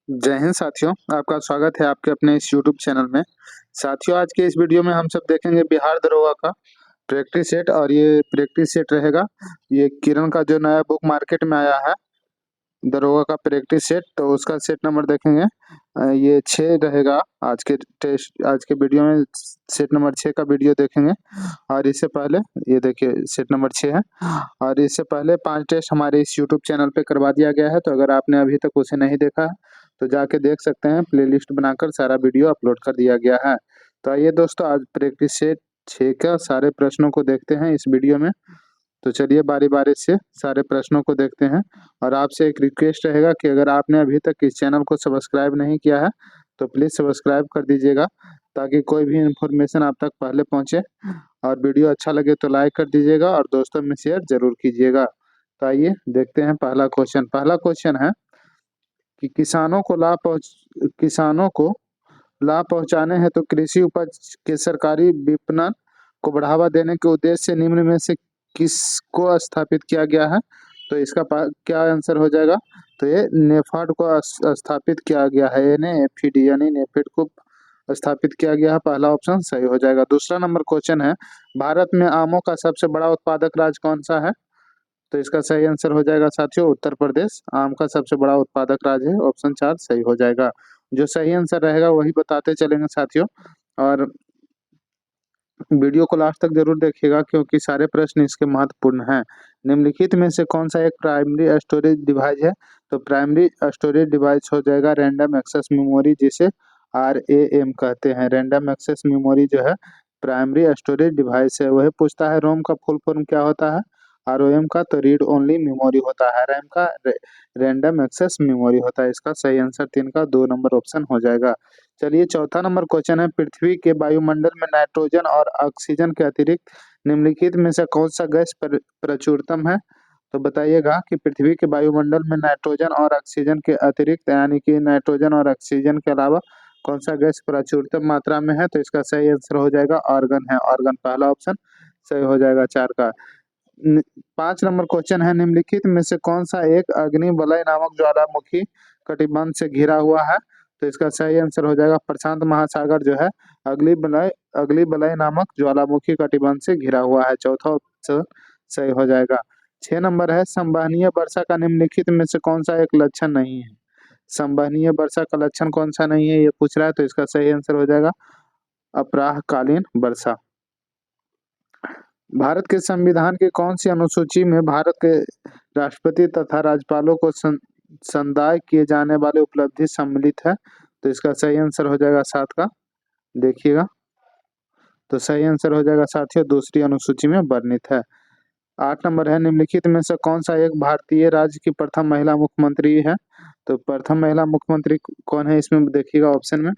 जय हिंद साथियों, आपका स्वागत है आपके अपने इस यूट्यूब चैनल में। साथियों, आज के इस वीडियो में हम सब देखेंगे बिहार दरोगा का प्रैक्टिस सेट और ये प्रैक्टिस सेट रहेगा। ये किरण का जो नया बुक मार्केट में आया है दरोगा का प्रैक्टिस सेट, तो उसका सेट नंबर देखेंगे। ये 6 रहेगा। आज के वीडियो में सेट नंबर 6 का वीडियो देखेंगे। और इससे पहले ये देखिए सेट नंबर 6 है। और इससे पहले 5 टेस्ट हमारे इस यूट्यूब चैनल पे करवा दिया गया है, तो अगर आपने अभी तक उसे नहीं देखा है तो जाके देख सकते हैं। प्लेलिस्ट बनाकर सारा वीडियो अपलोड कर दिया गया है। तो आइए दोस्तों, आज प्रैक्टिस सेट 6 का सारे प्रश्नों को देखते हैं इस वीडियो में। तो चलिए बारी-बारी से सारे प्रश्नों को देखते हैं। और आपसे एक रिक्वेस्ट रहेगा कि अगर आपने अभी तक इस चैनल को सब्सक्राइब नहीं किया है तो प्लीज़ सब्सक्राइब कर दीजिएगा, ताकि कोई भी इन्फॉर्मेशन आप तक पहले पहुँचे। और वीडियो अच्छा लगे तो लाइक कर दीजिएगा और दोस्तों में शेयर ज़रूर कीजिएगा। तो आइए देखते हैं पहला क्वेश्चन। पहला क्वेश्चन है कि किसानों को लाभ पहुँचाने हेतु कृषि उपज के सरकारी विपणन को बढ़ावा देने के उद्देश्य से निम्न में से किसको स्थापित किया गया है? तो इसका क्या आंसर हो जाएगा? तो ये नेफाड को स्थापित किया गया है। एनएफीडी यानी नेफेड को स्थापित किया गया है। पहला ऑप्शन सही हो जाएगा। दूसरा नंबर क्वेश्चन है, भारत में आमों का सबसे बड़ा उत्पादक राज्य कौन सा है? तो इसका सही आंसर हो जाएगा साथियों उत्तर प्रदेश आम का सबसे बड़ा उत्पादक राज्य है। ऑप्शन 4 सही हो जाएगा। जो सही आंसर रहेगा वही बताते चलेंगे साथियों। और वीडियो को लास्ट तक जरूर देखिएगा, क्योंकि सारे प्रश्न इसके महत्वपूर्ण हैं। निम्नलिखित में से कौन सा एक प्राइमरी स्टोरेज डिवाइस है? तो प्राइमरी स्टोरेज डिवाइस हो जाएगा रैंडम एक्सेस मेमोरी, जिसे RAM कहते हैं। रैंडम एक्सेस मेमोरी जो है प्राइमरी स्टोरेज डिवाइस है। वही पूछता है रोम का फुल फॉर्म क्या होता है? ROM का तो रीड ओनली मेमोरी होता है। रैम का रैंडम एक्सेस मेमोरी होता है। इसका सही आंसर 3 का 2 नंबर ऑप्शन हो जाएगा। चलिए चौथा नंबर क्वेश्चन है, पृथ्वी के वायुमंडल में नाइट्रोजन और ऑक्सीजन के अतिरिक्त निम्नलिखित में से कौन सा गैस प्रचुरतम है? तो बताइएगा कि पृथ्वी के वायुमंडल में नाइट्रोजन और ऑक्सीजन के अतिरिक्त यानी कि नाइट्रोजन और ऑक्सीजन के अलावा कौन सा गैस प्रचुरतम मात्रा में है? तो इसका सही आंसर हो जाएगा आर्गन है। आर्गन पहला ऑप्शन सही हो जाएगा 4 का। 5 नंबर क्वेश्चन है, निम्नलिखित में से कौन सा एक अग्नि वलय नामक ज्वालामुखी कटिबंध से घिरा हुआ है? तो इसका सही आंसर हो जाएगा प्रशांत महासागर जो है अगली वलय नामक ज्वालामुखी कटिबंध से घिरा हुआ है। चौथा ऑप्शन सही हो जाएगा। 6 नंबर है, संवहनीय वर्षा का निम्नलिखित में से कौन सा एक लक्षण नहीं है? संवहनीय वर्षा का लक्षण कौन सा नहीं है ये पूछ रहा है, तो इसका सही आंसर हो जाएगा अपराहकालीन वर्षा। भारत के संविधान की कौन सी अनुसूची में भारत के राष्ट्रपति तथा राज्यपालों को संदाय किए जाने वाले उपलब्धि सम्मिलित है? तो इसका सही आंसर हो जाएगा 7 का। देखिएगा, तो सही आंसर हो जाएगा साथियों दूसरी अनुसूची में वर्णित है। 8 नंबर है, निम्नलिखित में से कौन सा एक भारतीय राज्य की प्रथम महिला मुख्यमंत्री है? तो प्रथम महिला मुख्यमंत्री कौन है इसमें देखिएगा ऑप्शन में।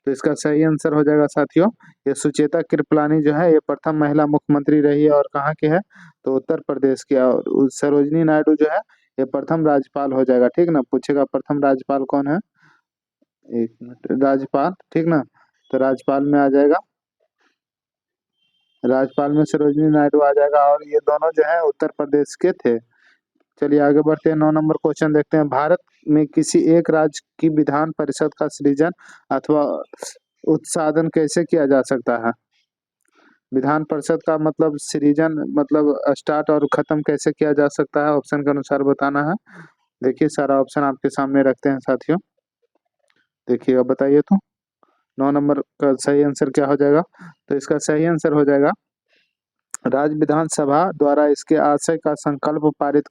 तो इसका सही आंसर हो जाएगा साथियों ये सुचेता कृपलानी जो है ये प्रथम महिला मुख्यमंत्री रही है। और कहाँ की है? तो उत्तर प्रदेश की। और सरोजनी नायडू जो है ये प्रथम राज्यपाल हो जाएगा। ठीक ना, पूछेगा प्रथम राज्यपाल कौन है, एक मिनट, राज्यपाल, ठीक ना। तो राज्यपाल में आ जाएगा, राज्यपाल में सरोजनी नायडू आ जाएगा। और ये दोनों जो है उत्तर प्रदेश के थे। चलिए आगे बढ़ते हैं। 9 नंबर क्वेश्चन देखते हैं, भारत में किसी एक राज्य की विधान परिषद का सृजन अथवा उत्साधन कैसे किया जा सकता है? विधान परिषद का मतलब सृजन मतलब स्टार्ट और खत्म कैसे किया जा सकता है, ऑप्शन के अनुसार बताना है। देखिए सारा ऑप्शन आपके सामने रखते हैं साथियों, देखिए अब बताइए तो 9 नंबर का सही आंसर क्या हो जाएगा? तो इसका सही आंसर हो जाएगा राज्य विधानसभा द्वारा इसके आशय का संकल्प पारित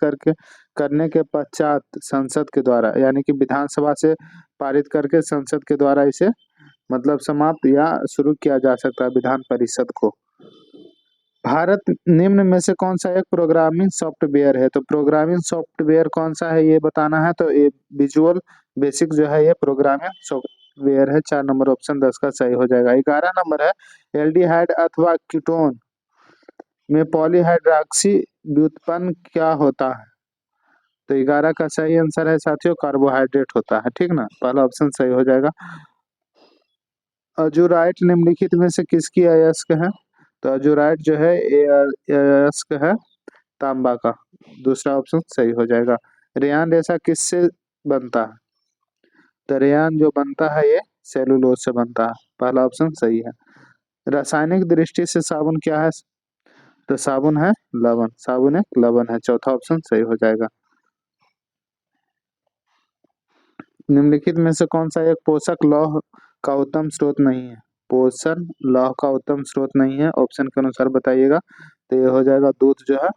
करने के पश्चात संसद के द्वारा, यानी कि विधानसभा से पारित करके संसद के द्वारा इसे मतलब समाप्त या शुरू किया जा सकता है विधान परिषद को। भारत निम्न में से कौन सा एक प्रोग्रामिंग सॉफ्टवेयर है? तो प्रोग्रामिंग सॉफ्टवेयर कौन सा है ये बताना है। तो ये विजुअल बेसिक जो है ये प्रोग्रामिंग सॉफ्टवेयर है। 4 नंबर ऑप्शन 10 का सही हो जाएगा। 11 नंबर है, एल्डिहाइड अथवा कीटोन में पॉलीहाइड्रॉक्सी व्युत्पन्न क्या होता है? तो 11 का सही आंसर है साथियों कार्बोहाइड्रेट होता है। ठीक ना, पहला ऑप्शन सही हो जाएगा। अजूराइट निम्नलिखित में से किसकी अयस्क है? तो अजूराइट जो है अयस्क है तांबा का। दूसरा ऑप्शन सही हो जाएगा। रेयान रेशा किससे बनता है? तरेयान जो बनता है ये सेलुलोज से बनता है। पहला ऑप्शन सही है। रासायनिक दृष्टि से साबुन क्या है? तो साबुन है लवण, साबुन एक लवण है। चौथा ऑप्शन सही हो जाएगा। निम्नलिखित में से कौन सा एक पोषक लौह का उत्तम स्रोत नहीं है? पोषण लौह का उत्तम स्रोत नहीं है, ऑप्शन के अनुसार बताइएगा। तो ये हो जाएगा दूध जो है,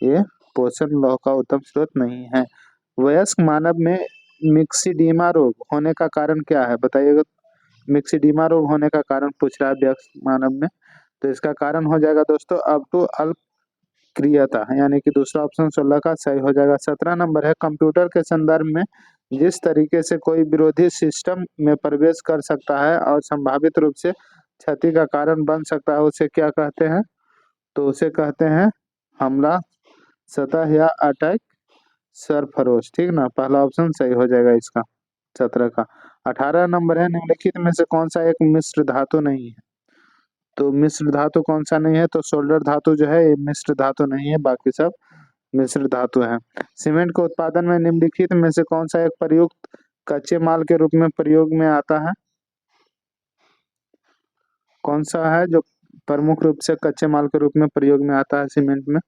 ये पोषण लौह का उत्तम स्रोत नहीं है। वयस्क मानव में मिक्सिडीमा रोग होने का कारण क्या है? बताइएगा। मिक्सिडीमा रोग होने का कारण पूछ रहा है वयस्क मानव में। तो इसका कारण हो जाएगा दोस्तों अब टू अल्पक्रियता, यानी कि दूसरा ऑप्शन 16 का सही हो जाएगा। 17 नंबर है, कंप्यूटर के संदर्भ में जिस तरीके से कोई विरोधी सिस्टम में प्रवेश कर सकता है और संभावित रूप से क्षति का कारण बन सकता है, उसे क्या कहते हैं? तो उसे कहते हैं हमला सतह या अटैक सरफरोश, ठीक ना। पहला ऑप्शन सही हो जाएगा इसका 17 का। 18 नंबर है, निम्नलिखित में से कौन सा एक मिश्र धातु नहीं है? तो मिश्र धातु कौन सा नहीं है? तो सोल्डर धातु जो है ये मिश्र धातु नहीं है, बाकी सब मिश्र धातु है। सीमेंट के उत्पादन में निम्नलिखित में से कौन सा एक प्रयुक्त कच्चे माल के रूप में प्रयोग में आता है? कौन सा है जो प्रमुख रूप से कच्चे माल के रूप में प्रयोग में आता है सीमेंट में?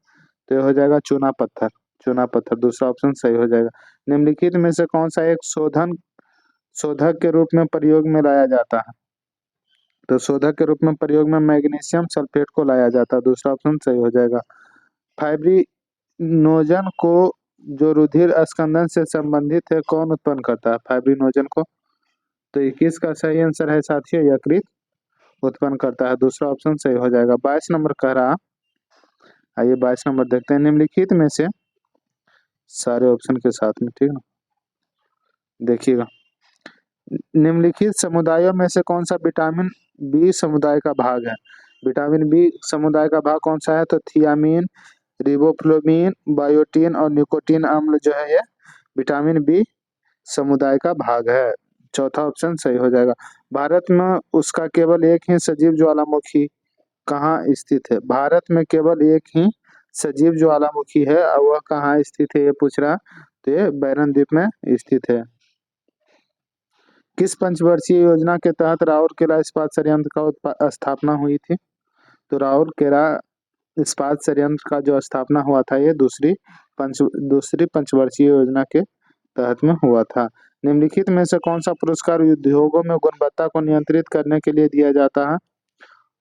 तो ये हो जाएगा चूना पत्थर, चूना पत्थर। दूसरा ऑप्शन सही हो जाएगा। निम्नलिखित में से कौन सा एक शोधक के रूप में प्रयोग में लाया जाता है? तो शोधक के रूप में प्रयोग में मैग्नीशियम सल्फेट को लाया जाता है। दूसरा ऑप्शन सही हो जाएगा। फाइब्रिनोजन को जो रुधिर स्कंदन से संबंधित है कौन उत्पन्न करता है फाइब्रिनोजन को? तो 21 का सही आंसर है साथियों, यकृत उत्पन्न करता है। दूसरा ऑप्शन सही हो जाएगा। 22 नंबर कह रहा, आइए 22 नंबर देखते हैं। निम्नलिखित में से सारे ऑप्शन के साथ में, ठीक है, देखिएगा। निम्नलिखित समुदायों में से कौन सा विटामिन बी समुदाय का भाग है? विटामिन बी समुदाय का भाग कौन सा है? तो थियामीन, रिबोफ्लोविन, बायोटीन और निकोटीन अम्ल जो है ये विटामिन बी समुदाय का भाग है। चौथा ऑप्शन सही हो जाएगा। भारत में उसका केवल एक ही सजीव ज्वालामुखी कहाँ स्थित है? भारत में केवल एक ही सजीव ज्वालामुखी है और वह कहाँ स्थित है ये पूछ रहा। तो ये बैरन द्वीप में स्थित है। किस पंचवर्षीय योजना के तहत राउरकेला इस्पात संयंत्र का स्थापना हुई थी? तो राउरकेला इस्पात संयंत्र का जो स्थापना हुआ था ये दूसरी पंचवर्षीय योजना के तहत में हुआ था। निम्नलिखित में से कौन सा पुरस्कार उद्योगों में गुणवत्ता को नियंत्रित करने के लिए दिया जाता है?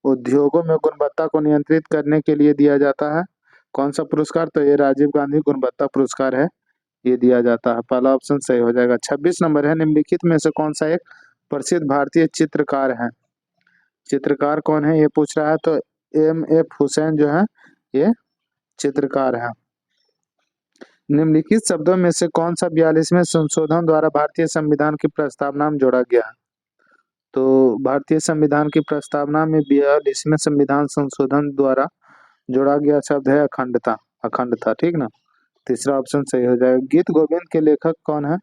उद्योगों में गुणवत्ता को नियंत्रित करने के लिए दिया जाता है कौन सा पुरस्कार? तो ये राजीव गांधी गुणवत्ता पुरस्कार है, ये दिया जाता है। पहला ऑप्शन सही हो जाएगा। 26 नंबर है, निम्नलिखित में से कौन सा एक प्रसिद्ध भारतीय चित्रकार है? चित्रकार कौन है ये पूछ रहा है। तो एम.एफ. हुसैन जो है ये चित्रकार है। निम्नलिखित शब्दों में से कौन सा 42वें संशोधन द्वारा भारतीय संविधान की प्रस्तावना में जोड़ा गया? तो भारतीय संविधान की प्रस्तावना में 42वें संविधान संशोधन द्वारा जोड़ा गया शब्द है अखंडता, अखंडता, ठीक ना। तीसरा ऑप्शन सही हो जाएगा। गीत गोविंद के लेखक कौन है?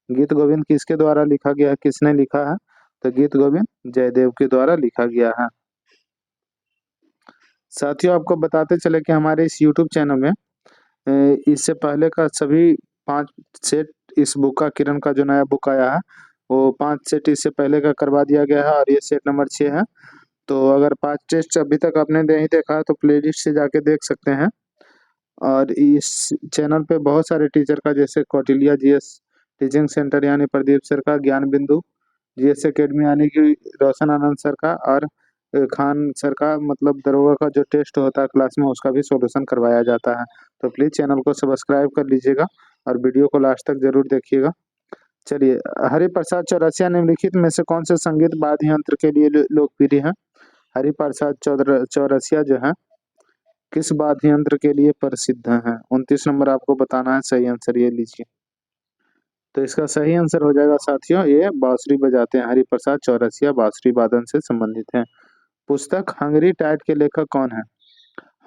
गीत गोविंद किसके द्वारा लिखा गया है, किसने लिखा है? तो गीत गोविंद जयदेव के द्वारा लिखा गया है। साथियों आपको बताते चले कि हमारे इस YouTube चैनल में इससे पहले का सभी 5 सेट इस बुक का, किरण का जो नया बुक आया है वो 5 सेट इससे पहले का करवा दिया गया है और ये सेट नंबर 6 है। तो अगर 5 टेस्ट अभी तक आपने नहीं देखा है तो प्लेलिस्ट से जाके देख सकते हैं। और इस चैनल पे बहुत सारे टीचर का, जैसे कौटिल्य जीएस टीचिंग सेंटर यानी प्रदीप सर का, ज्ञान बिंदु जीएस एकेडमी यानी कि रोशन आनंद सर का, और खान सर का, मतलब दरोगा का जो टेस्ट होता है क्लास में उसका भी सॉल्यूशन करवाया जाता है। तो प्लीज चैनल को सब्सक्राइब कर लीजिएगा और वीडियो को लास्ट तक जरूर देखिएगा। चलिए, हरिप्रसाद चौरसिया निम्नलिखित में से कौन से संगीत वाद्य यंत्र के लिए लोकप्रिय है? हरिप्रसाद चौरसिया जो है किस वाद्य यंत्र के लिए प्रसिद्ध है? 29 नंबर आपको बताना है, सही आंसर ये लीजिए। तो इसका सही आंसर हो जाएगा साथियों, ये बांसुरी बजाते हैं। हरिप्रसाद चौरसिया बांसुरी वादन से संबंधित हैं। पुस्तक हंगरी टाइड के लेखक कौन है?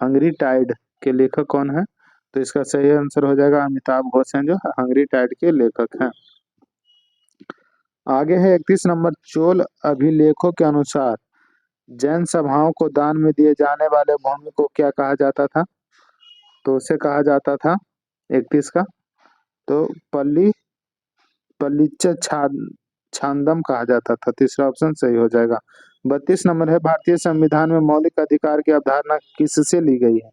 हंगरी टाइड के लेखक कौन है? तो इसका सही आंसर हो जाएगा अमिताभ घोष हैं, जो हंगरी टाइड के लेखक हैं। आगे है 31 नंबर, चोल अभिलेखों के अनुसार जैन सभाओं को दान में दिए जाने वाले भूमि को क्या कहा जाता था? तो उसे कहा जाता था 31 का, तो पल्लीच छांदम कहा जाता था। तीसरा ऑप्शन सही हो जाएगा। 32 नंबर है, भारतीय संविधान में मौलिक अधिकार की अवधारणा किससे ली गई है?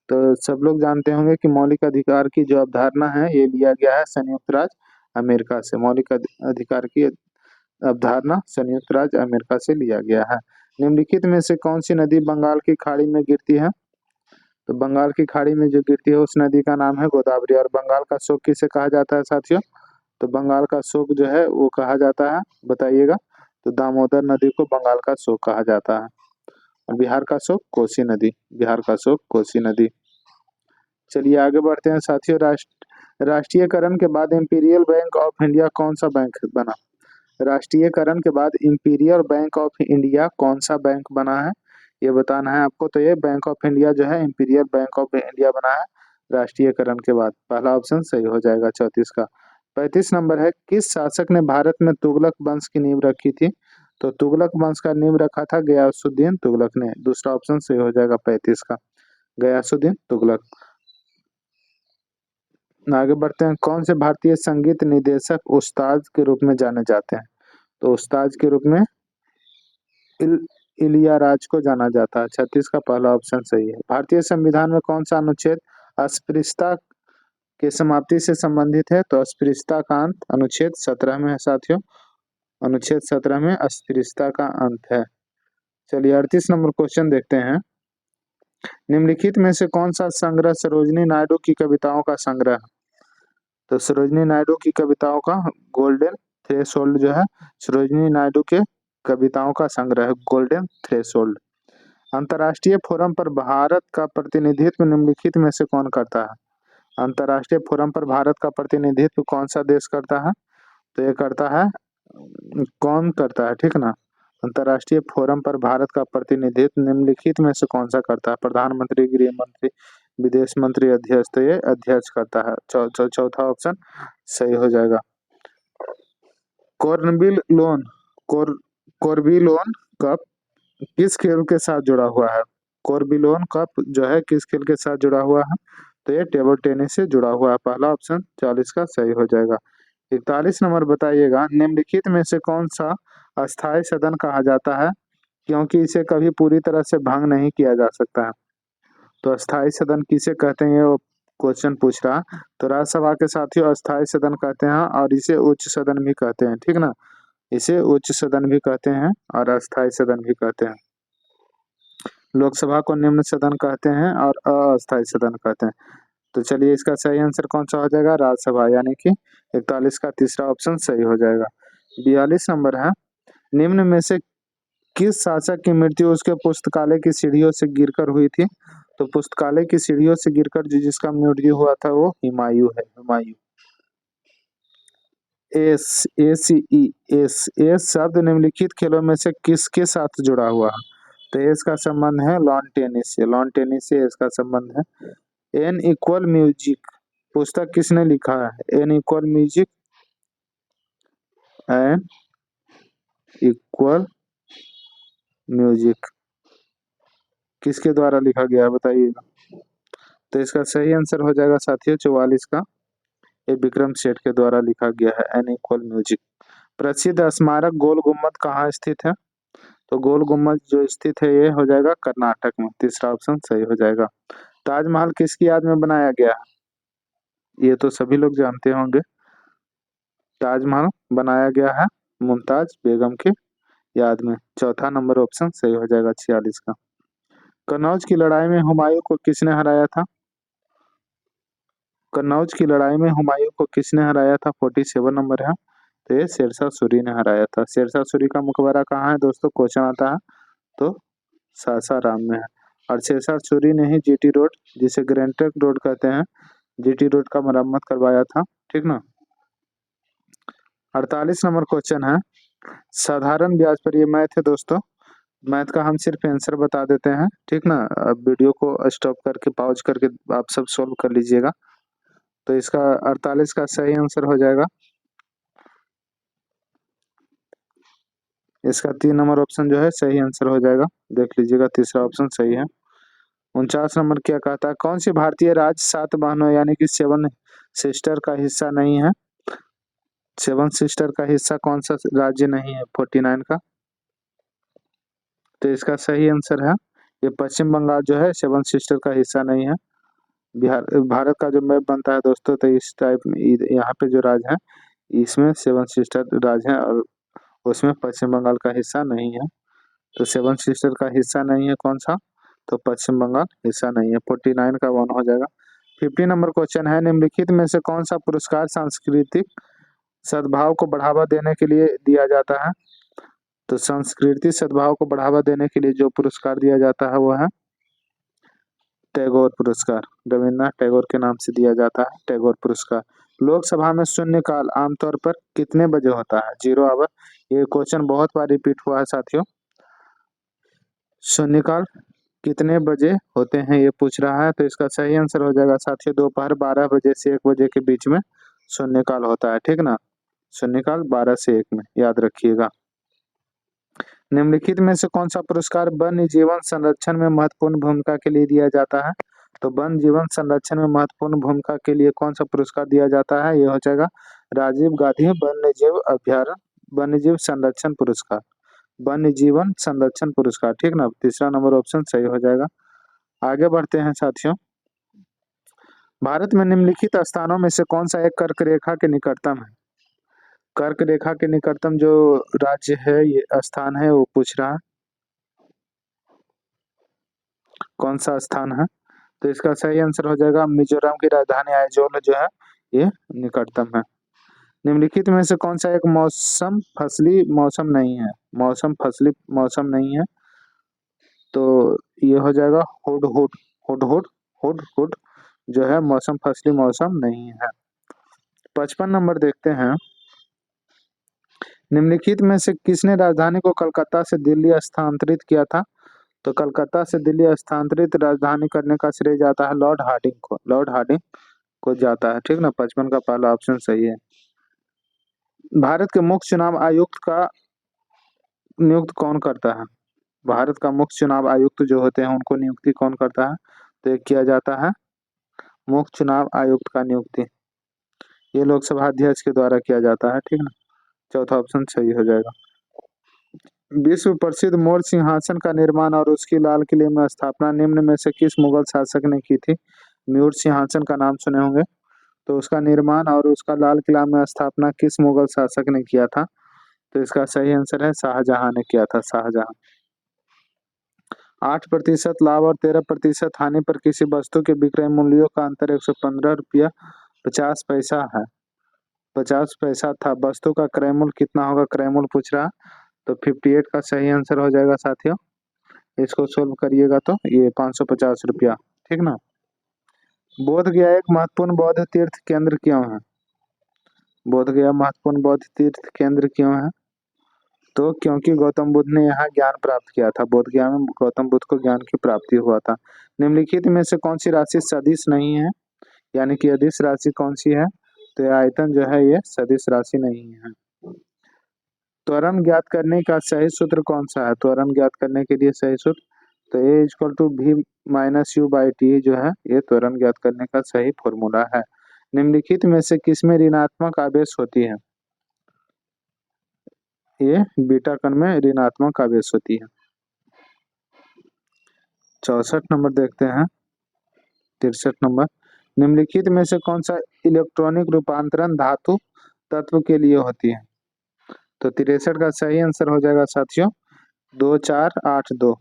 तो सब लोग जानते होंगे कि मौलिक अधिकार की जो अवधारणा है ये लिया गया है संयुक्त राज्य अमेरिका से। मौलिक अधिकार की अवधारणा संयुक्त राज्य अमेरिका से लिया गया है। निम्नलिखित में से कौन सी नदी बंगाल की खाड़ी में गिरती है? तो बंगाल की खाड़ी में जो गिरती है उस नदी का नाम है गोदावरी। और बंगाल का शोक किसे कहा जाता है साथियों? तो बंगाल का शोक जो है वो कहा जाता है, बताइएगा। तो दामोदर नदी को बंगाल का शोक कहा जाता है। और बिहार का शोक कोसी नदी, बिहार का शोक कोसी नदी। चलिए आगे बढ़ते हैं साथियों। राष्ट्रीयकरण के बाद इंपीरियल बैंक ऑफ इंडिया कौन सा बैंक बना? राष्ट्रीयकरण के बाद इंपीरियल बैंक ऑफ इंडिया कौन सा बैंक बना है, ये बताना है आपको। तो ये बैंक ऑफ इंडिया जो है इंपीरियल बैंक ऑफ इंडिया बना है राष्ट्रीयकरण के बाद। पहला ऑप्शन सही हो जाएगा 34 का। 35 नंबर है, किस शासक ने भारत में तुगलक वंश की नींव रखी थी? तो तुगलक वंश का नींव रखा था गयासुद्दीन तुगलक ने। दूसरा ऑप्शन सही हो जाएगा 35 का, गयासुद्दीन तुगलक। आगे बढ़ते हैं। कौन से भारतीय संगीत निर्देशक उस्ताद के रूप में जाने जाते हैं? तो उस्ताद के रूप में इलियाराज को जाना जाता है। 36 का पहला ऑप्शन सही है। भारतीय संविधान में कौन सा अनुच्छेद अस्पृश्यता के समाप्ति से संबंधित है? तो अस्पृश्यता का अंत अनुच्छेद 17 में है साथियों। अनुच्छेद 17 में अस्पृश्यता का अंत है। चलिए 38 नंबर क्वेश्चन देखते हैं। निम्नलिखित में से कौन सा संग्रह सरोजिनी नायडू की कविताओं का संग्रह? तो सरोजिनी नायडू की कविताओं का गोल्डन थ्रेशोल्ड जो है सरोजिनी नायडू के कविताओं का संग्रह है, गोल्डन थ्रेशोल्ड। अंतर्राष्ट्रीय फोरम पर भारत का प्रतिनिधित्व निम्नलिखित में से कौन करता है? अंतर्राष्ट्रीय फोरम पर भारत का प्रतिनिधित्व कौन सा देश करता है? तो ये करता है, कौन करता है, ठीक ना। अंतर्राष्ट्रीय फोरम पर भारत का प्रतिनिधित्व निम्नलिखित में से कौन सा करता है? प्रधानमंत्री, गृह मंत्री, विदेश मंत्री, अध्यक्ष। तो ये अध्यक्ष करता है। चौथा ऑप्शन सही हो जाएगा। कॉर्नबिल लोन कॉर्बिलोन कप किस खेल के साथ जुड़ा हुआ है? कॉर्बिलोन कप जो है किस खेल के साथ जुड़ा हुआ है? तो ये टेबल टेनिस से जुड़ा हुआ है। पहला ऑप्शन 40 का सही हो जाएगा। 41 नंबर बताइएगा। निम्नलिखित में से कौन सा अस्थायी सदन कहा जाता है क्योंकि इसे कभी पूरी तरह से भंग नहीं किया जा सकता है? तो अस्थायी सदन किसे कहते हैं, वो क्वेश्चन पूछ रहा। तो राज्यसभा के साथियों अस्थायी सदन कहते हैं और इसे उच्च सदन भी कहते हैं, ठीक ना। इसे उच्च सदन भी कहते हैं और अस्थायी सदन भी कहते हैं। लोकसभा को निम्न सदन कहते हैं और अस्थायी सदन कहते हैं। तो चलिए इसका सही आंसर कौन सा हो जाएगा? राज्यसभा, यानी कि 41 का तीसरा ऑप्शन सही हो जाएगा। 42 नंबर है। निम्न में से किस शासक की मृत्यु उसके पुस्तकालय की सीढ़ियों से गिरकर हुई थी? तो पुस्तकालय की सीढ़ियों से गिरकर जिसका मृत्यु हुआ था वो हुमायूं है, हुमायूं। एस शब्द निम्नलिखित खेलों में से किसके साथ जुड़ा हुआ है? तो इसका संबंध है लॉन टेनिस से, लॉन टेनिस से इसका संबंध है। एन इक्वल म्यूजिक पुस्तक किसने लिखा है? An equal music, an equal music किसके द्वारा लिखा गया है बताइएगा। तो इसका सही आंसर हो जाएगा साथियों 44 का, ये विक्रम सेठ के द्वारा लिखा गया है एन इक्वल म्यूजिक। प्रसिद्ध स्मारक गोल गुम्बद कहाँ स्थित है? तो गोल गुम्बद जो स्थित है ये हो जाएगा कर्नाटक में। तीसरा ऑप्शन सही हो जाएगा। ताजमहल किसकी याद में बनाया गया है? ये तो सभी लोग जानते होंगे। ताजमहल बनाया गया है मुमताज बेगम के याद में। चौथा नंबर ऑप्शन सही हो जाएगा 46 का। कन्नौज की लड़ाई में हुमायूं को किसने हराया था? कन्नौज की लड़ाई में हुमायूं को किसने हराया था? 47 नंबर है। तो ये शेरशाह सूरी ने हराया था। शेरशाह सूरी का मकबरा कहाँ है दोस्तों? क्वेश्चन आता है तो सासाराम में है। और शेरशाह सूरी ने ही जीटी रोड, जिसे ग्रैंड ट्रंक रोड कहते हैं, जीटी रोड का मरम्मत करवाया था, ठीक ना। 48 नंबर क्वेश्चन है। साधारण ब्याज पर, ये मैथ है दोस्तों, मैथ का हम सिर्फ आंसर बता देते हैं, ठीक ना। अब वीडियो को स्टॉप करके पॉज करके आप सब सोल्व कर लीजिएगा। तो इसका 48 का सही आंसर हो जाएगा। इसका 3 नंबर ऑप्शन जो है सही आंसर हो जाएगा, देख लीजिएगा, तीसरा ऑप्शन सही है। 49 नंबर क्या कहता है? कौन सी भारतीय राज्य 7 बहनों यानी कि 7 सिस्टर का हिस्सा नहीं है? सेवन सिस्टर का हिस्सा कौन सा राज्य नहीं है 49 का? तो इसका सही आंसर है ये पश्चिम बंगाल जो है सेवन सिस्टर का हिस्सा नहीं है। बिहार भारत का जो मैप बनता है दोस्तों तो इस टाइप में यहाँ पे जो राज्य है इसमें सेवन सिस्टर राज्य है और उसमें पश्चिम बंगाल का हिस्सा नहीं है। तो सेवन सिस्टर का हिस्सा नहीं है कौन सा? तो पश्चिम बंगाल हिस्सा नहीं है। 49 का 1 हो जाएगा। 50 नंबर क्वेश्चन है निम्नलिखित में से कौन सा पुरस्कार सांस्कृतिक सद्भाव को बढ़ावा देने के लिए दिया जाता है? तो सांस्कृतिक सद्भाव को बढ़ावा देने के लिए जो पुरस्कार दिया जाता है वो है टैगोर पुरस्कार। रविन्द्रनाथ टैगोर के नाम से दिया जाता है टैगोर पुरस्कार। लोकसभा में शून्यकाल आमतौर पर कितने बजे होता है? 0 आवर। ये क्वेश्चन बहुत बार रिपीट हुआ है साथियों। शून्यकाल कितने बजे होते हैं ये पूछ रहा है। तो इसका सही आंसर हो जाएगा साथियों दोपहर 12 बजे से 1 बजे के बीच में शून्यकाल होता है। ठीक ना, शून्यकाल 12 से 1 में, याद रखिएगा। निम्नलिखित में से कौन सा पुरस्कार वन्य जीवन संरक्षण में महत्वपूर्ण भूमिका के लिए दिया जाता है? तो वन्य जीवन संरक्षण में महत्वपूर्ण भूमिका के लिए कौन सा पुरस्कार दिया जाता है? ये हो जाएगा राजीव गांधी वन्य जीव अभ्यारण्य वन्य जीव संरक्षण पुरस्कार, वन्य जीवन संरक्षण पुरस्कार। ठीक ना, तीसरा नंबर ऑप्शन सही हो जाएगा। आगे बढ़ते हैं साथियों। भारत में निम्नलिखित स्थानों में से कौन सा एक कर्क रेखा के निकटतम है? कर्क रेखा के निकटतम जो राज्य है ये स्थान है वो पूछ रहा है कौन सा स्थान है। तो इसका सही आंसर हो जाएगा मिजोरम की राजधानी आइजोल जो है ये निकटतम है। निम्नलिखित में से कौन सा एक मौसम फसली मौसम नहीं है? मौसम फसली मौसम नहीं है तो ये हो जाएगा हुडहुड। हुडहुड हुडहुड जो है मौसम फसली मौसम नहीं है। 55 नंबर देखते हैं। निम्नलिखित में से किसने राजधानी को कलकत्ता से दिल्ली स्थानांतरित किया था? तो कलकत्ता से दिल्ली स्थानांतरित राजधानी करने का श्रेय जाता है लॉर्ड हार्डिंग को। लॉर्ड हार्डिंग को जाता है। ठीक ना, 55 का पहला ऑप्शन सही है। भारत के मुख्य चुनाव आयुक्त का नियुक्त कौन करता है? भारत का मुख्य चुनाव आयुक्त जो होते हैं उनको नियुक्ति कौन करता है? तो ये किया जाता है मुख्य चुनाव आयुक्त का नियुक्ति ये लोकसभा अध्यक्ष के द्वारा किया जाता है। ठीक ना, चौथा ऑप्शन सही हो जाएगा। विश्व प्रसिद्ध मौर्य सिंहासन का निर्माण और उसकी लाल किले में स्थापना निम्न में से किस मुगल शासक ने की थी? मौर्य सिंहासन का नाम सुने होंगे। तो उसका निर्माण और उसका लाल किला में स्थापना किस मुगल शासक ने किया था? तो इसका सही आंसर है शाहजहां ने किया था, शाहजहां। 8% लाभ और 13% हानि पर किसी वस्तु के विक्रय मूल्यों का अंतर 115 रुपया 50 पैसा है। 50 पैसा था। वस्तु का क्रय मूल्य कितना होगा? क्रय मूल्य पूछ रहा। तो 58 का सही आंसर हो जाएगा साथियों। इसको सोल्व करिएगा तो ये 550 रुपया। ठीक ना। बोध गया एक महत्वपूर्ण बौद्ध तीर्थ केंद्र क्यों है? बोध गया महत्वपूर्ण बौद्ध तीर्थ केंद्र क्यों है? तो क्योंकि गौतम बुद्ध ने यहाँ ज्ञान प्राप्त किया था। बोध गया में गौतम बुद्ध को ज्ञान की प्राप्ति हुआ था। निम्नलिखित में से कौन सी राशि सदिश नहीं है, यानी कि अदिश राशि कौन सी है? तो ये आयतन जो है ये सदिश राशि नहीं है। त्वरण ज्ञात करने का सही सूत्र कौन सा है? त्वरण ज्ञात करने के लिए सही सूत्र तो ए इक्वल टू भी माइनस यू बाई टी जो है ये त्वरण ज्ञात करने का सही फॉर्मूला है। निम्नलिखित में से किसमें ऋणात्मक आवेश होती है? ये बीटा कण में ऋणात्मक आवेश होती है। 64 नंबर देखते हैं। 63 नंबर। निम्नलिखित में से कौन सा इलेक्ट्रॉनिक रूपांतरण धातु तत्व के लिए होती है? तो 63 का सही आंसर हो जाएगा साथियों 2482।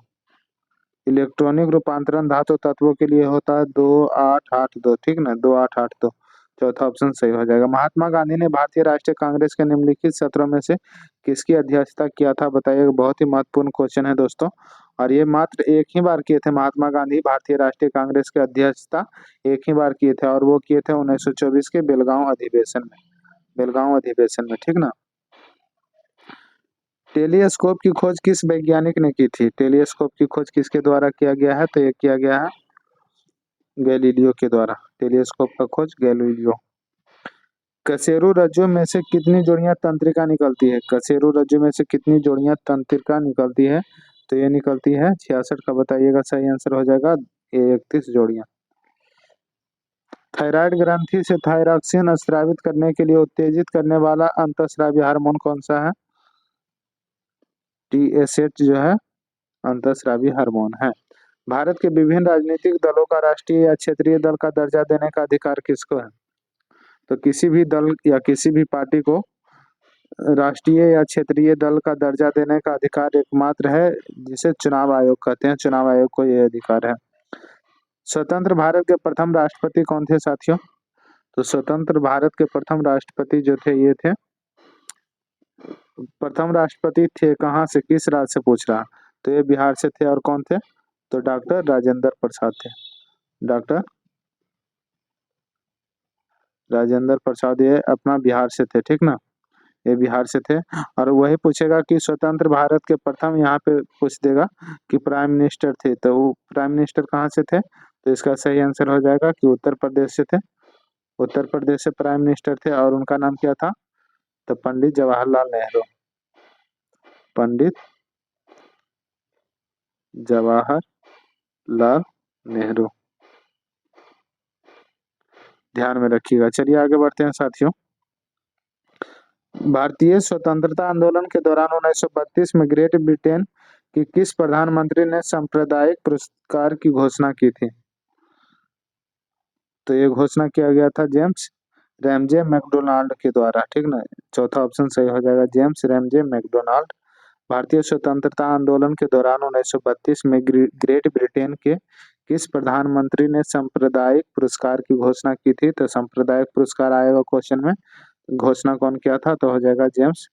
इलेक्ट्रॉनिक रूपांतरण धातु तत्वों के लिए होता है 2882। ठीक ना, 2882 चौथा ऑप्शन सही हो जाएगा। महात्मा गांधी ने भारतीय राष्ट्रीय कांग्रेस के निम्नलिखित सत्रों में से किसकी अध्यक्षता किया था? बताइए। बहुत ही महत्वपूर्ण क्वेश्चन है दोस्तों और ये मात्र एक ही बार किए थे महात्मा गांधी भारतीय राष्ट्रीय कांग्रेस की अध्यक्षता एक ही बार किए थे और वो किए थे 1924 के बेलगांव अधिवेशन में। बेलगांव अधिवेशन में। ठीक ना। टेलीस्कोप की खोज किस वैज्ञानिक ने की थी? टेलीस्कोप की खोज किसके द्वारा किया गया है? तो ये किया गया है गैलीलियो के द्वारा। टेलीस्कोप का खोज गैलीलियो। कशेरु रज्जु में से कितनी जोड़ियां तंत्रिका निकलती है? कशेरु रज्जु में से कितनी जोड़ियां तंत्रिका निकलती है? तो ये निकलती है 66 का बताइएगा सही आंसर हो जाएगा 31 जोड़ियां। थायराइड ग्रंथि से थायरॉक्सिन स्रावित करने के लिए उत्तेजित करने वाला अंतःस्रावी हार्मोन कौन सा है? TSH जो है अंतःस्रावी हार्मोन है। भारत के विभिन्न राजनीतिक दलों का राष्ट्रीय या क्षेत्रीय दल का दर्जा देने का अधिकार किसको है? तो किसी भी दल या किसी भी पार्टी को राष्ट्रीय या क्षेत्रीय दल का दर्जा देने का अधिकार एकमात्र है जिसे चुनाव आयोग कहते हैं। चुनाव आयोग को यह अधिकार है। स्वतंत्र भारत के प्रथम राष्ट्रपति कौन थे साथियों? तो स्वतंत्र भारत के प्रथम राष्ट्रपति जो थे ये थे, प्रथम राष्ट्रपति थे कहाँ से, किस राज्य से पूछ रहा? तो ये बिहार से थे। और कौन थे? तो डॉक्टर राजेंद्र प्रसाद थे। डॉक्टर राजेंद्र प्रसाद ये अपना बिहार से थे, ठीक ना, ये बिहार से थे। और वही पूछेगा कि स्वतंत्र भारत के प्रथम, यहाँ पे पूछ देगा कि प्राइम मिनिस्टर थे, तो वो प्राइम मिनिस्टर कहाँ से थे? तो इसका सही आंसर हो जाएगा कि उत्तर प्रदेश से थे। उत्तर प्रदेश से प्राइम मिनिस्टर थे और उनका नाम क्या था? तो पंडित जवाहरलाल नेहरू। पंडित जवाहरलाल नेहरू, ध्यान में रखिएगा। चलिए आगे बढ़ते हैं साथियों। भारतीय स्वतंत्रता आंदोलन के दौरान 1932 में ग्रेट ब्रिटेन की किस प्रधानमंत्री ने सांप्रदायिक पुरस्कार की घोषणा की थी? तो ये घोषणा किया गया था जेम्स रैमजे मैकडोनाल्ड के द्वारा, ठीक ना। चौथा ऑप्शन सही हो जाएगा, जेम्स रैमजे मैकडोनाल्ड। भारतीय स्वतंत्रता आंदोलन के दौरान 1932 में ग्रेट ब्रिटेन के किस प्रधानमंत्री ने सांप्रदायिक पुरस्कार की घोषणा की थी? तो सांप्रदायिक पुरस्कार आएगा क्वेश्चन में, घोषणा कौन किया था? तो हो जाएगा जेम्स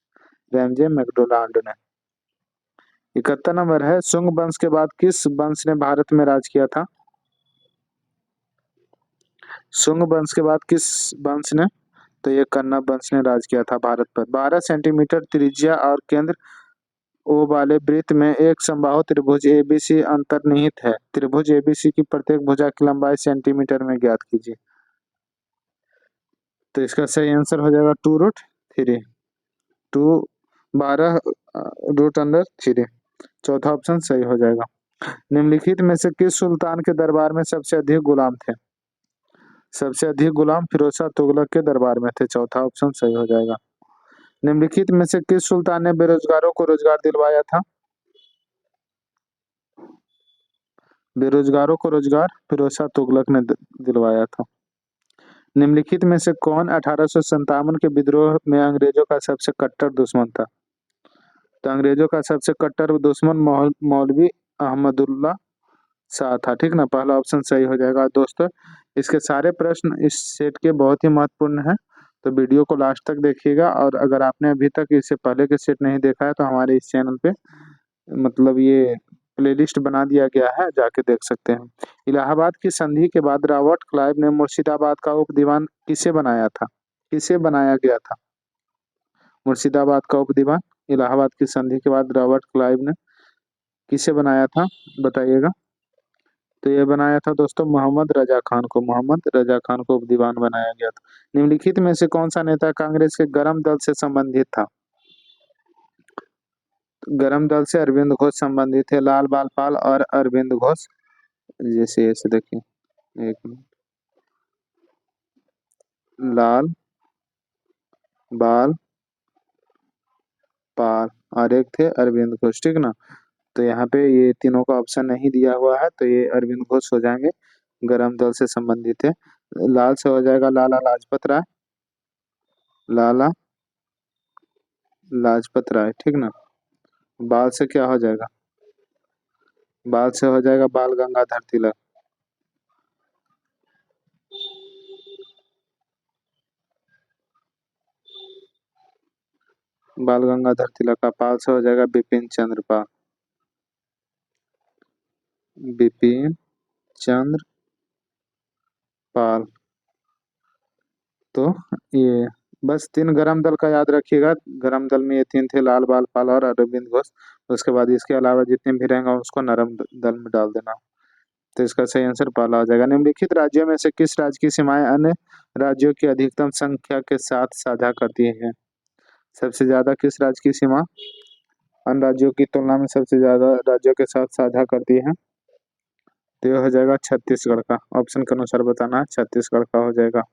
रैमजे मैकडोनाल्ड ने। 71 नंबर है, सुंग वंश के बाद किस वंश ने भारत में राज किया था? सुंग वंश के बाद किस वंश ने? तो ये कन्नब वंश ने राज किया था भारत पर। 12 सेंटीमीटर त्रिज्या और केंद्र ओ वाले वृत्त में एक समबाहु त्रिभुज एबीसी अंतर्निहित है। त्रिभुज एबीसी की प्रत्येक भुजा की लंबाई सेंटीमीटर में ज्ञात कीजिए। तो इसका सही आंसर हो जाएगा 2√3, 2 12√3। चौथा ऑप्शन सही हो जाएगा। निम्नलिखित में से किस सुल्तान के दरबार में सबसे अधिक गुलाम थे? सबसे अधिक गुलाम फिरोज शाह तुगलक के दरबार में थे। चौथा ऑप्शन सही हो जाएगा। निम्नलिखित में से किस सुल्तान ने बेरोजगारों को रोजगार दिलवाया था? बेरोजगारों को रोजगार फिरोज शाह तुगलक ने दिलवाया था। निम्नलिखित में से कौन 1857 के विद्रोह में अंग्रेजों का सबसे कट्टर दुश्मन था? तो अंग्रेजों का सबसे कट्टर दुश्मन मौलवी अहमदुल्ला शाह था, ठीक ना। पहला ऑप्शन सही हो जाएगा। दोस्तों इसके सारे प्रश्न इस सेट के बहुत ही महत्वपूर्ण हैं, तो वीडियो को लास्ट तक देखिएगा। और अगर आपने अभी तक इससे पहले के सेट नहीं देखा है तो हमारे इस चैनल पे मतलब ये प्लेलिस्ट बना दिया गया है, जाके देख सकते हैं। इलाहाबाद की संधि के बाद रॉबर्ट क्लाइव ने मुर्शिदाबाद का उप दीवान किसे बनाया था? किसे बनाया गया था मुर्शिदाबाद का उप दीवान? इलाहाबाद की संधि के बाद रॉबर्ट क्लाइव ने किसे बनाया था, बताइएगा। तो ये बनाया था दोस्तों मोहम्मद रजा खान को। मोहम्मद रजा खान को उप दीवान बनाया गया था। निम्नलिखित में से कौन सा नेता कांग्रेस के गरम दल से संबंधित था? गरम दल से अरविंद घोष संबंधित थे, लाल बाल पाल और अरविंद घोष। जैसे ऐसे देखिए, एक मिनट, लाल बाल पाल और एक थे अरविंद घोष, ठीक ना। तो यहाँ पे ये तीनों का ऑप्शन नहीं दिया हुआ है, तो ये अरविंद घोष हो जाएंगे, गरम दल से संबंधित है। लाल से हो जाएगा लाला लाजपत राय, लाला लाजपत राय, ठीक ना। बाल से क्या हो जाएगा? बाल से हो जाएगा बाल गंगाधर तिलक। बाल गंगाधर तिलक का पाल से हो जाएगा बिपिन चंद्र पाल, बिपिन चंद्र पाल। तो ये बस 3 गरम दल का याद रखिएगा। गरम दल में ये 3 थे, लाल बाल पाल और अरविंद घोष। उसके बाद इसके अलावा जितने भी रहेंगे उसको नरम दल में डाल देना। तो इसका सही आंसर पहला हो जाएगा। निम्नलिखित राज्यों में से किस राज्य की सीमाएं अन्य राज्यों की अधिकतम संख्या के साथ साझा करती हैं? सबसे ज्यादा किस राज्य की सीमा अन्य राज्यों की तुलना में सबसे ज्यादा राज्यों के साथ साझा करती है? तो ये हो जाएगा छत्तीसगढ़ का। ऑप्शन के अनुसार बताना है, छत्तीसगढ़ का हो जाएगा।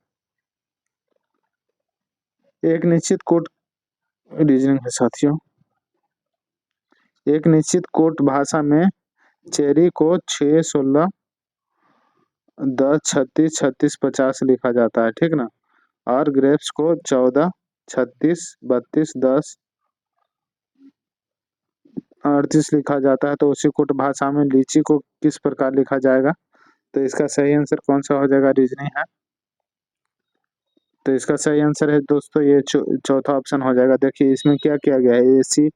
एक निश्चित कोट रीजनिंग है साथियों। एक निश्चित कोट भाषा में चेरी को 6, 16, 10, 36, 36, 50 लिखा जाता है, ठीक ना। और ग्रेप्स को 14, 36, 32, 10, 38 लिखा जाता है। तो उसी कोट भाषा में लीची को किस प्रकार लिखा जाएगा? तो इसका सही आंसर कौन सा हो जाएगा? रीजनिंग है। तो इसका सही आंसर है दोस्तों ये चौथा ऑप्शन हो जाएगा। देखिए इसमें क्या किया गया है, एसी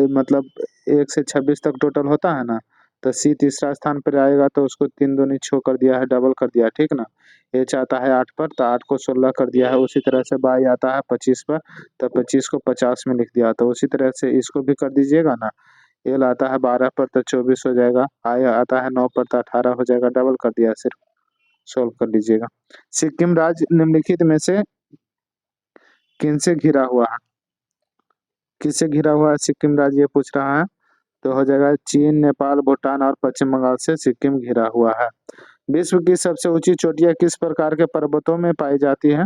मतलब 1 से 26 तक टोटल होता है ना, तो सी तीसरा स्थान पर आएगा तो उसको 3 दूनी 6 कर दिया है, डबल कर दिया, ठीक ना। एच आता है 8 पर, तो 8 को 16 कर दिया है। उसी तरह से बाई आता है 25 पर, तो 25 को 50 में लिख दिया। तो उसी तरह से इसको भी कर दीजिएगा ना। एल आता है 12 पर, तो 24 हो जाएगा। आई आता है 9 पर, तो 18 हो जाएगा, डबल कर दिया, सिर्फ सोल्व कर लीजिएगा। सिक्किम राज्य निम्नलिखित में से किनसे घिरा हुआ है? किससे घिरा हुआ है सिक्किम राज्य, ये पूछ रहा है। तो हो जाएगा चीन, नेपाल, भूटान और पश्चिम बंगाल से सिक्किम घिरा हुआ है। विश्व की सबसे ऊंची चोटियां किस प्रकार के पर्वतों में पाई जाती है?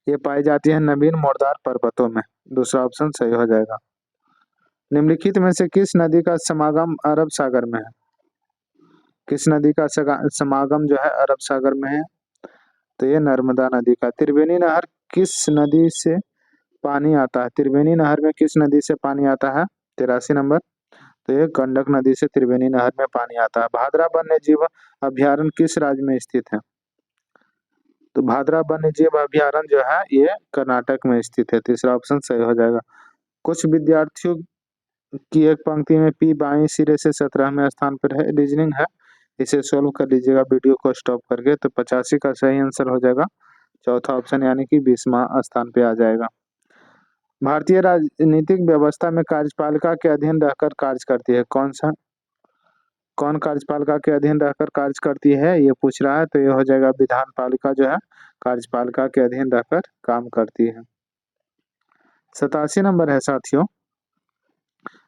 ये पाई जाती है नवीन मोरदार पर्वतों में। दूसरा ऑप्शन सही हो जाएगा। निम्नलिखित में से किस नदी का समागम अरब सागर में है? किस नदी का समागम जो है अरब सागर में है? तो ये नर्मदा नदी का। त्रिवेणी नहर किस नदी से पानी आता है? त्रिवेणी नहर में किस नदी से पानी आता है? 83 नंबर। तो ये गंडक नदी से त्रिवेणी नहर में पानी आता है। भादरा वन्य जीव अभ्यारण्य किस राज्य में स्थित है? तो भादरा वन्य जीव अभ्यारण्य जो है ये कर्नाटक में स्थित है। तीसरा ऑप्शन सही हो जाएगा। कुछ विद्यार्थियों की एक पंक्ति में पी बाईं सिरे से 17वें स्थान पर है, रीजनिंग है। इसे सोल्व कर लीजिएगा वीडियो को स्टॉप करके। तो 85 का सही आंसर हो जाएगा चौथा ऑप्शन, यानी कि 20वां स्थान पे आ जाएगा। भारतीय राजनीतिक व्यवस्था में कार्यपालिका के अधीन रहकर कार्य करती है, कौन कार्यपालिका के अधीन रहकर कार्य करती है, ये पूछ रहा है। तो ये हो जाएगा विधान पालिका जो है कार्यपालिका के अधीन रहकर काम करती है। 87 नंबर है साथियों।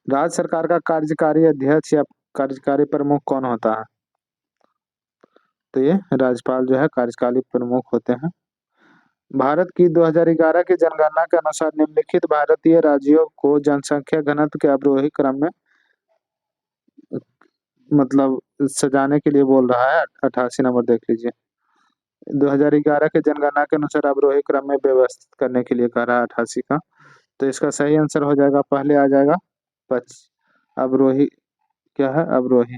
राज्य सरकार का कार्यकारी अध्यक्ष या कार्यकारी प्रमुख कौन होता है? तो ये राज्यपाल जो है कार्यकारी प्रमुख होते हैं। भारत की 2011 की जनगणना के अनुसार निम्नलिखित भारतीय राज्यों को जनसंख्या घनत्व के अवरोही क्रम में मतलब सजाने के लिए बोल रहा है। 88 नंबर देख लीजिए। 2011 के जनगणना के अनुसार अवरोही क्रम में व्यवस्थित करने के लिए कह रहा है 88 का। तो इसका सही आंसर हो जाएगा, पहले आ जाएगा अवरोही, क्या है अवरोही।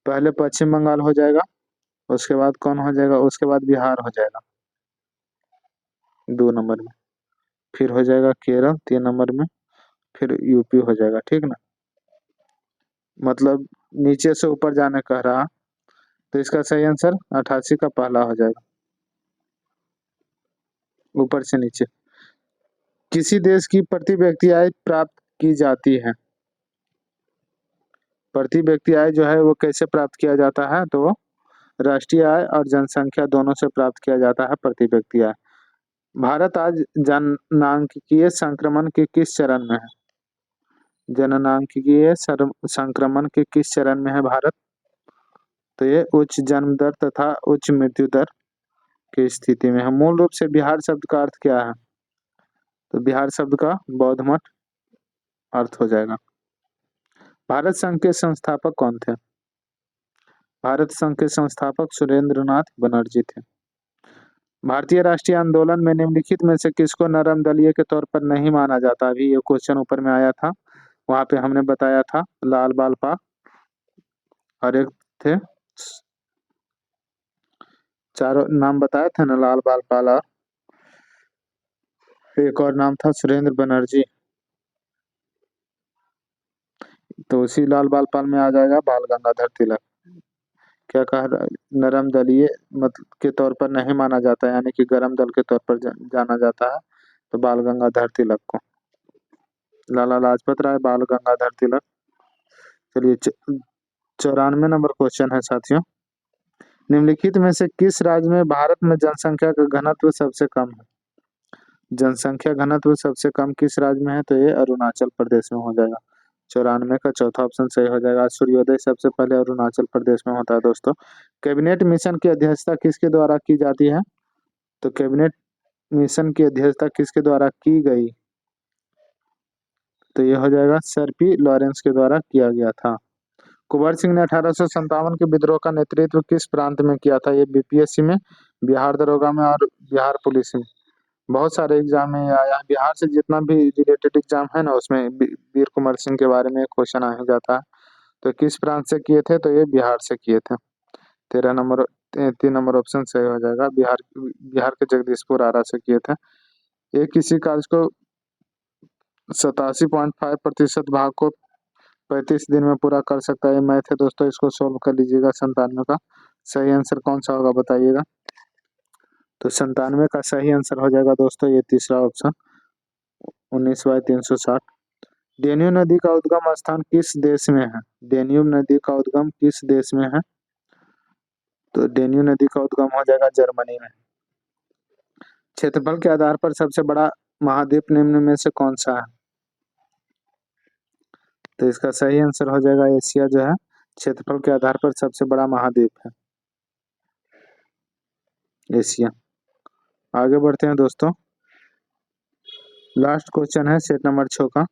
पहले पश्चिम बंगाल हो जाएगा, उसके बाद कौन हो जाएगा? उसके बाद बिहार हो जाएगा 2 नंबर में, फिर हो जाएगा केरल 3 नंबर में, फिर यूपी हो जाएगा, ठीक ना। मतलब नीचे से ऊपर जाने कह रहा। तो इसका सही आंसर 88 का पहला हो जाएगा, ऊपर से नीचे। किसी देश की प्रति व्यक्ति आय प्राप्त की जाती है? प्रति व्यक्ति आय जो है वो कैसे प्राप्त किया जाता है? तो राष्ट्रीय आय और जनसंख्या दोनों से प्राप्त किया जाता है प्रति व्यक्ति आय। भारत आज जननांकीय संक्रमण के किस चरण में है? जननांकीय संक्रमण के किस चरण में है भारत? तो ये उच्च जन्म दर तथा उच्च मृत्यु दर की स्थिति में है। मूल रूप से बिहार शब्द का अर्थ क्या है? तो बिहार शब्द का बौद्ध मठ अर्थ हो जाएगा। भारत संघ के संस्थापक कौन थे? भारत संघ के संस्थापक सुरेंद्र नाथ बनर्जी थे। भारतीय राष्ट्रीय आंदोलन में निम्नलिखित में से किसको नरम दलीय के तौर पर नहीं माना जाता? अभी ये क्वेश्चन ऊपर में आया था, वहां पे हमने बताया था लाल बाल पाल और एक थे, चारों नाम बताया था ना, लाल बाल पाल और एक और नाम था सुरेंद्र बनर्जी। तो उसी लाल बाल पाल में आ जाएगा बाल गंगाधर तिलक। क्या कहा? नरम दलीय मतलब के तौर पर नहीं माना जाता, यानी कि गरम दल के तौर पर जाना जाता है। तो बाल गंगाधर तिलक को। लाला लाजपत राय, बाल गंगाधर तिलक। चलिए 94 नंबर क्वेश्चन है साथियों। निम्नलिखित में से किस राज्य में भारत में जनसंख्या का घनत्व सबसे कम है? जनसंख्या घनत्व सबसे कम किस राज्य में है? तो ये अरुणाचल प्रदेश में हो जाएगा। 94 का चौथा ऑप्शन सही हो जाएगा। सूर्योदय सबसे पहले अरुणाचल प्रदेश में होता है दोस्तों। कैबिनेट मिशन की अध्यक्षता किसके द्वारा की जाती है? तो कैबिनेट मिशन की अध्यक्षता किसके द्वारा की गई? तो ये हो जाएगा सर पी लॉरेंस के द्वारा किया गया था। कुंवर सिंह ने 1857 के विद्रोह का नेतृत्व किस प्रांत में किया था? ये बीपीएससी में, बिहार दरोगा में और बिहार पुलिस में बहुत सारे एग्जाम में आया है। बिहार से जितना भी रिलेटेड एग्जाम है ना उसमें वीर कुंवर सिंह के बारे में क्वेश्चन आ ही जाता है। तो किस प्रांत से किए थे? तो ये बिहार से किए थे। 3 नंबर ऑप्शन सही हो जाएगा। बिहार के जगदीशपुर आरा से किए थे। ये किसी कार्य को 87.5% भाग को 35 दिन में पूरा कर सकता है। मैथ है दोस्तों, इसको सोल्व कर लीजिएगा। 97 का सही आंसर कौन सा होगा बताइएगा। तो 97 का सही आंसर हो जाएगा दोस्तों ये तीसरा ऑप्शन 19/360। डेन्यू नदी का उद्गम स्थान किस देश में है? डेन्यू नदी का उद्गम किस देश में है? तो डेन्यू नदी का उद्गम हो जाएगा जर्मनी में। क्षेत्रफल के आधार पर सबसे बड़ा महाद्वीप निम्न में से कौन सा है? तो इसका सही आंसर हो जाएगा एशिया जो है क्षेत्रफल के आधार पर सबसे बड़ा महाद्वीप है एशिया। आगे बढ़ते हैं दोस्तों। लास्ट क्वेश्चन है सेट नंबर 6 का।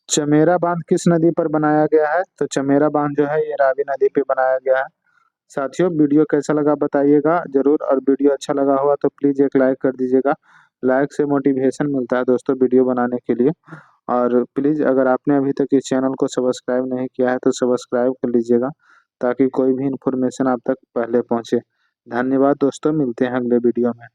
चमेरा बांध किस नदी पर बनाया गया है? तो चमेरा बांध जो है ये रावी नदी पे बनाया गया है। साथियों वीडियो कैसा लगा बताइएगा जरूर, और वीडियो अच्छा लगा हुआ तो प्लीज एक लाइक कर दीजिएगा। लाइक से मोटिवेशन मिलता है दोस्तों वीडियो बनाने के लिए। और प्लीज अगर आपने अभी तक इस चैनल को सब्सक्राइब नहीं किया है तो सब्सक्राइब कर लीजिएगा ताकि कोई भी इन्फॉर्मेशन आप तक पहले पहुंचे। धन्यवाद दोस्तों, मिलते हैं अगले वीडियो में।